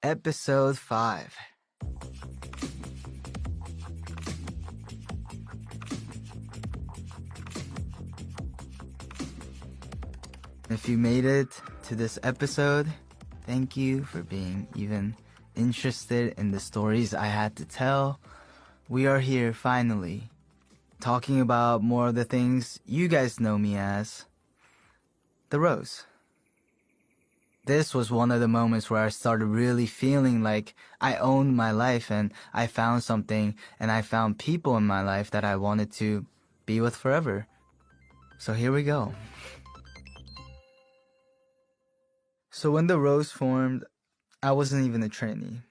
Episode 5. If you made it to this episode, thank you for being even interested in the stories I had to tell. We are here finally, talking about more of the things you guys know me as, the Rose. This was one of the moments where I started really feeling like I owned my life and I found something and I found people in my life that I wanted to be with forever. So here we go. So when the Rose formed, I wasn't even a trainee.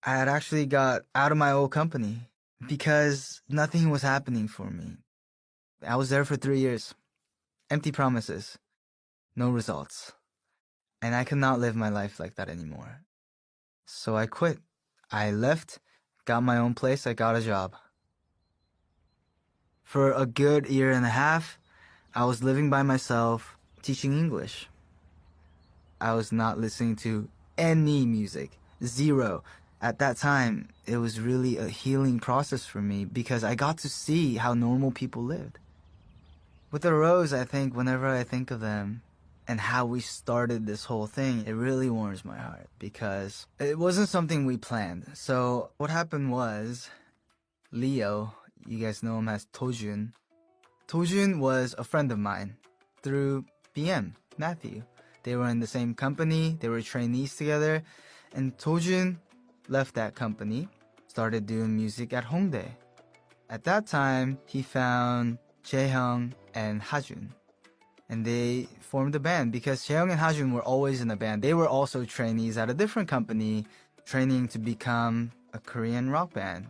I had actually got out of my old company because nothing was happening for me. I was there for 3 years. Empty promises. No results. And I could not live my life like that anymore. So I quit. I left, got my own place, I got a job. For a good year and a half, I was living by myself, teaching English. I was not listening to any music. Zero. At that time, it was really a healing process for me because I got to see how normal people lived. With the Rose, I think whenever I think of them, and how we started this whole thing, it really warms my heart because it wasn't something we planned. So what happened was, Leo, you guys know him as Tojun. Tojun was a friend of mine through BM, Matthew. They were in the same company, they were trainees together, and Tojun left that company, started doing music at Hongdae. At that time, he found Jaehyung and Hajun. And they formed a band because Jaehyung and Hajun were always in a band. They were also trainees at a different company, training to become a Korean rock band.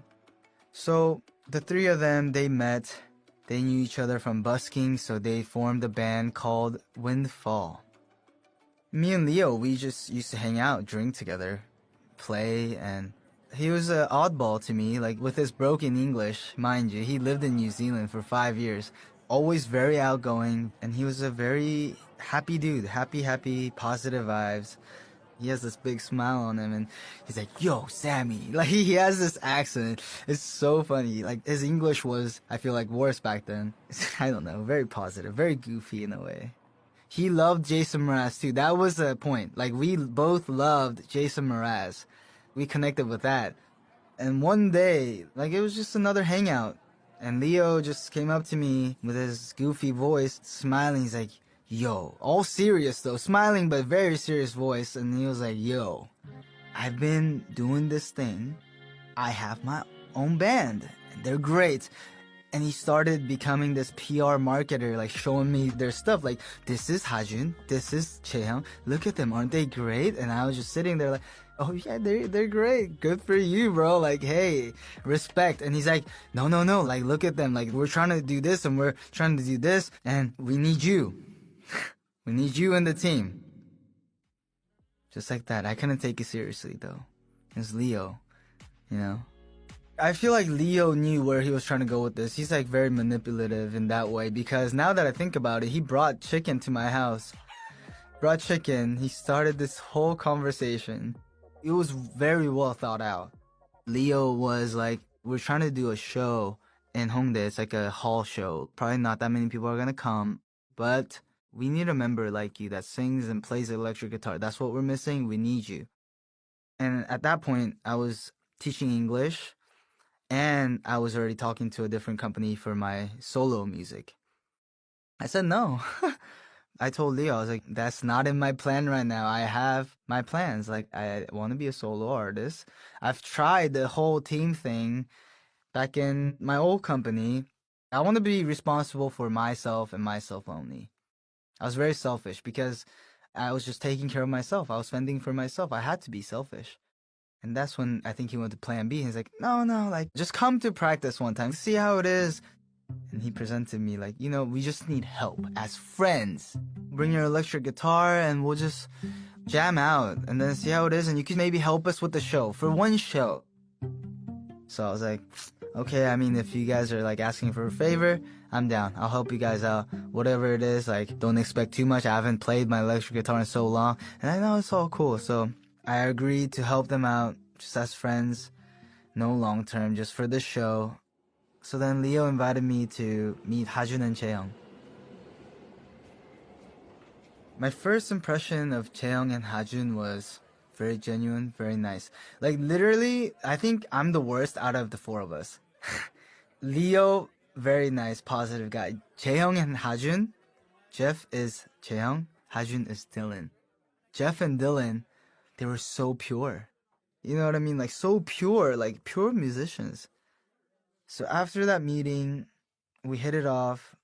So the three of them, they met. They knew each other from busking, so they formed a band called Windfall. Me and Leo, we just used to hang out, drink together, play, and he was an oddball to me, like with his broken English, mind you. He lived in New Zealand for 5 years. Always very outgoing, and he was a very happy dude. Happy, positive vibes. He has this big smile on him, and he's like, "Yo, Sammy." Like, he has this accent. It's so funny. Like, his English was, I feel like, worse back then. I don't know, very positive, very goofy in a way. He loved Jason Mraz, too. That was the point. Like, we both loved Jason Mraz. We connected with that. And one day, like, it was just another hangout. And Leo just came up to me with his goofy voice, smiling. He's like, "Yo," all serious though, smiling but very serious voice. And he was like, "Yo, I've been doing this thing. I have my own band. And they're great." And he started becoming this PR marketer, like showing me their stuff. Like, "This is Hajun, this is Jaehyung. Look at them, aren't they great?" And I was just sitting there like, "Oh yeah, they're great. Good for you, bro. Like, hey, respect." And he's like, no, like, look at them. Like, we're trying to do this and we're trying to do this and we need you. We need you in the team." Just like that. I couldn't take it seriously though. It's Leo, you know? I feel like Leo knew where he was trying to go with this. He's like very manipulative in that way because now that I think about it, he brought chicken to my house. Brought chicken. He started this whole conversation. It was very well thought out. Leo was like, "We're trying to do a show in Hongdae. It's like a hall show. Probably not that many people are gonna come, but we need a member like you that sings and plays the electric guitar. That's what we're missing. We need you." And at that point, I was teaching English, and I was already talking to a different company for my solo music. I said no. I told Leo, I was like, "That's not in my plan right now. I have my plans. Like, I want to be a solo artist. I've tried the whole team thing back in my old company. I want to be responsible for myself and myself only." I was very selfish because I was just taking care of myself. I was fending for myself. I had to be selfish. And that's when I think he went to plan B. He's like, no, like, just come to practice one time. See how it is. And he presented me like, we just need help as friends. Bring your electric guitar and we'll just jam out and then see how it is. And you can maybe help us with the show for one show. So I was like, okay, I mean, if you guys are like asking for a favor, I'm down. I'll help you guys out. Whatever it is, like, don't expect too much. I haven't played my electric guitar in so long. And I know it's all cool. So I agreed to help them out just as friends, no long term, just for this show. So then Leo invited me to meet Hajun and Chaeyoung. My first impression of Chaeyoung and Hajun was very genuine, very nice. Like literally, I think I'm the worst out of the four of us. Leo, very nice, positive guy. Chaeyoung and Hajun, Jeff is Chaeyoung, Hajun is Dylan. Jeff and Dylan, they were so pure. You know what I mean? Like so pure, like pure musicians. So after that meeting, we hit it off.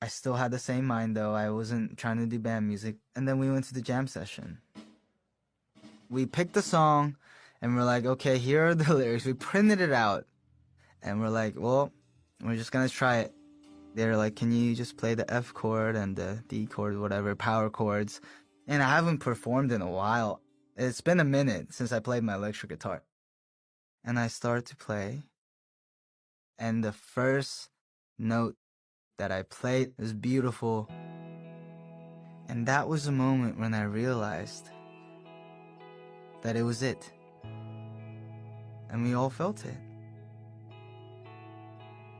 I still had the same mind though. I wasn't trying to do band music. And then we went to the jam session. We picked the song and we're like, okay, here are the lyrics. We printed it out. And we're like, well, we're just gonna try it. They're like, can you just play the F chord and the D chord, whatever, power chords? And I haven't performed in a while. It's been a minute since I played my electric guitar. And I start to play. And the first note that I played was beautiful. And that was the moment when I realized that it was it. And we all felt it.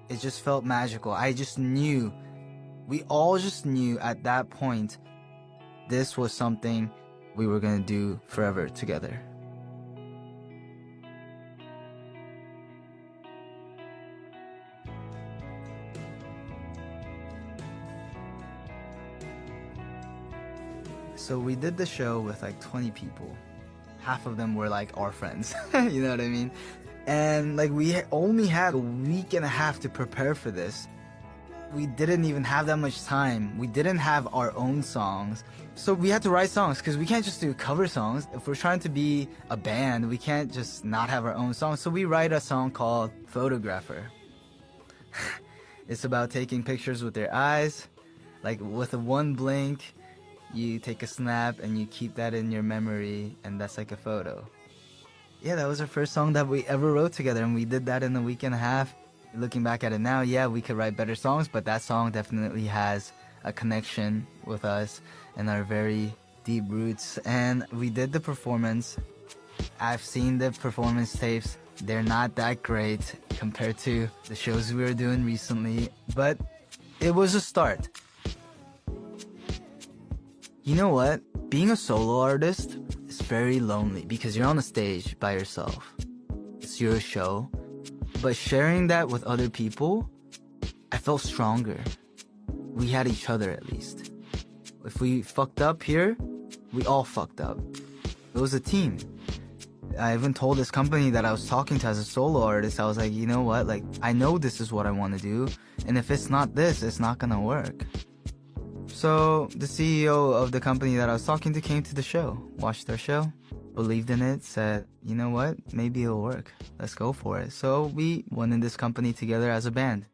It just felt magical. I just knew. We all just knew at that point this was something we were gonna do forever together. So we did the show with like 20 people. Half of them were like our friends. You know what I mean? And like we only had a week and a half to prepare for this. We didn't even have that much time. We didn't have our own songs. So we had to write songs because we can't just do cover songs. If we're trying to be a band, we can't just not have our own songs. So we write a song called Photographer. It's about taking pictures with your eyes. Like with a one blink, you take a snap and you keep that in your memory, and that's like a photo. Yeah, that was our first song that we ever wrote together, and we did that in a week and a half. Looking back at it now, yeah, we could write better songs, but that song definitely has a connection with us and our very deep roots. And we did the performance. I've seen the performance tapes. They're not that great compared to the shows we were doing recently, but it was a start. You know what? Being a solo artist is very lonely because you're on a stage by yourself. It's your show. But sharing that with other people, I felt stronger. We had each other at least. If we fucked up here, we all fucked up. It was a team. I even told this company that I was talking to as a solo artist, I was like, you know what? Like, I know this is what I want to do. And if it's not this, it's not gonna work. So the CEO of the company that I was talking to came to the show, watched our show, believed in it, said, you know what, maybe it'll work. Let's go for it. So we went in this company together as a band.